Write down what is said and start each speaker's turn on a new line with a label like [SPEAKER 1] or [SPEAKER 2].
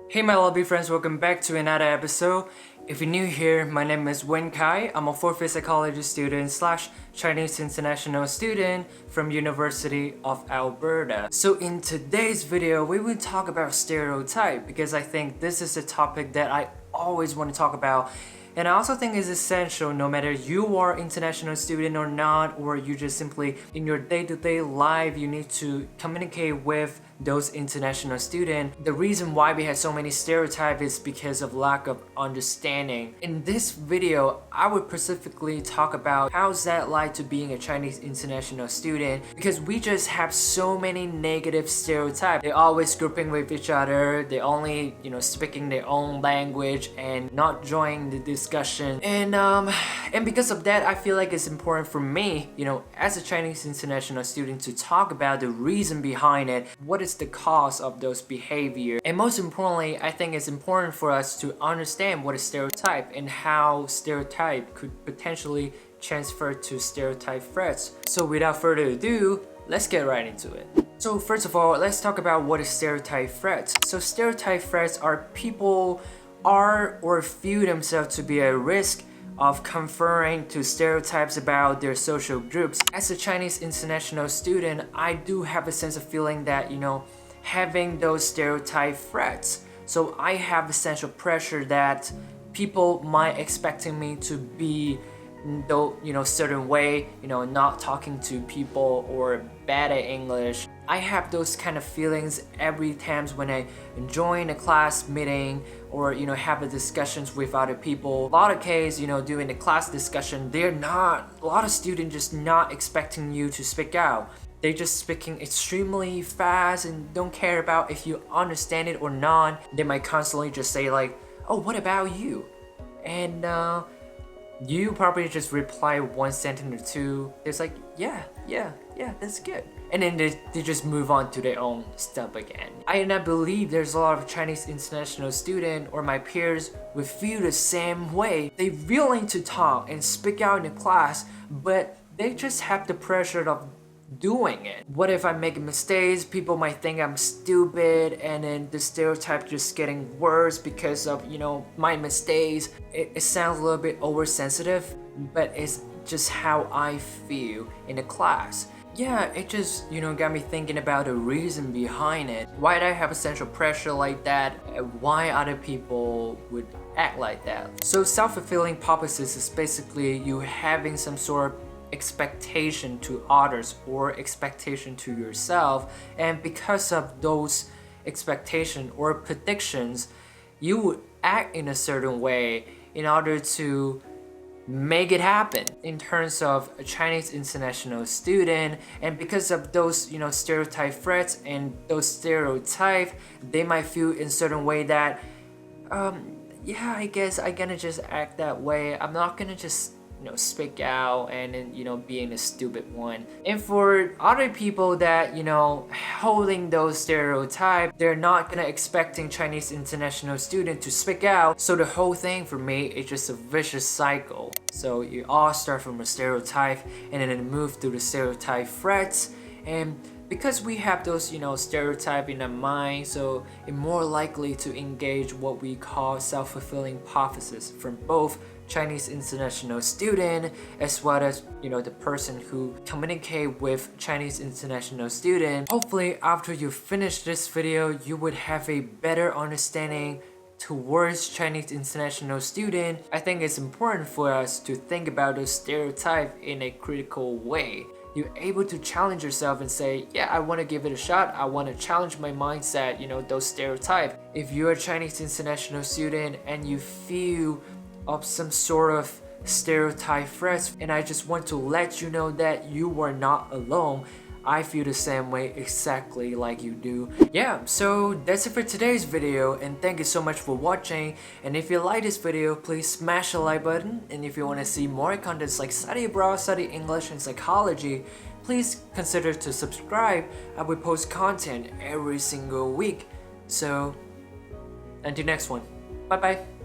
[SPEAKER 1] Hey my lovely friends, welcome back to another episode. If you're new here, my name is Wenkai. I'm a fourth year psychology student slash Chinese international student from University of Alberta. So in today's video, we will talk about stereotype because I think this is a topic that I always want to talk about. And I also think it's essential no matter you are international student or not, or you just simply in your day-to-day life, you need to communicate with those international students. The reason why we have so many stereotypes is because of lack of understanding. In this video, I would specifically talk about how's that like to being a Chinese international student, because we just have so many negative stereotypes. They're always grouping with each other, they only, speaking their own language and not joining the discussion. And because of that, I feel like it's important for me, as a Chinese international student to talk about the reason behind it. What is the cause of those behavior? And most importantly, I think it's important for us to understand what is stereotype and how stereotype could potentially transfer to stereotype threats. So without further ado, let's get right into it. So first of all, let's talk about what is stereotype threats. So stereotype threats are people are or feel themselves to be at risk of conforming to stereotypes about their social groups. As a Chinese international student, I do have a sense of feeling that, having those stereotype threats. So I have a sense of pressure that people might expecting me to be certain way, not talking to people or bad at English. I have those kind of feelings every time when I join a class meeting or have a discussions with other people. A lot of cases, during the class discussion, a lot of students just not expecting you to speak out. They're just speaking extremely fast and don't care about if you understand it or not. They might constantly just say like, oh, what about you? And you probably just reply one sentence or two. It's like, yeah, that's good. And then they just move on to their own stuff again. I believe there's a lot of Chinese international students or my peers would feel the same way. They're willing to talk and speak out in the class, but they just have the pressure of doing it. What if I make mistakes? People might think I'm stupid, and then the stereotype just getting worse because of my mistakes. It sounds a little bit oversensitive, but it's just how I feel in the class. Yeah, it just got me thinking about the reason behind it. Why do I have a central pressure like that? Why other people would act like that? So self-fulfilling prophecies is basically you having some sort of expectation to others or expectation to yourself, and because of those expectations or predictions, you would act in a certain way in order to make it happen in terms of a Chinese international student. And because of those stereotype threats and those stereotypes, they might feel in certain way that I guess I'm gonna just act that way. I'm not gonna just speak out and then being a stupid one. And for other people that holding those stereotypes, they're not gonna expecting Chinese international student to speak out. So the whole thing for me is just a vicious cycle. So you all start from a stereotype and then move to the stereotype threats, and because we have those stereotype in our mind, so it's more likely to engage what we call self-fulfilling prophecies from both Chinese international student as well as the person who communicate with Chinese international student. Hopefully after you finish this video, you would have a better understanding towards Chinese international student. I think it's important for us to think about those stereotypes in a critical way. You're able to challenge yourself and say, yeah, I want to give it a shot. I want to challenge my mindset, those stereotypes. If you're a Chinese international student and you feel of some sort of stereotype threats, and I just want to let you know that you are not alone. I feel the same way exactly like you do. Yeah, so that's it for today's video, and thank you so much for watching. And if you like this video, please smash the like button. And if you want to see more contents like study abroad, study English and psychology, please consider to subscribe. I will post content every single week. So until next one, bye bye.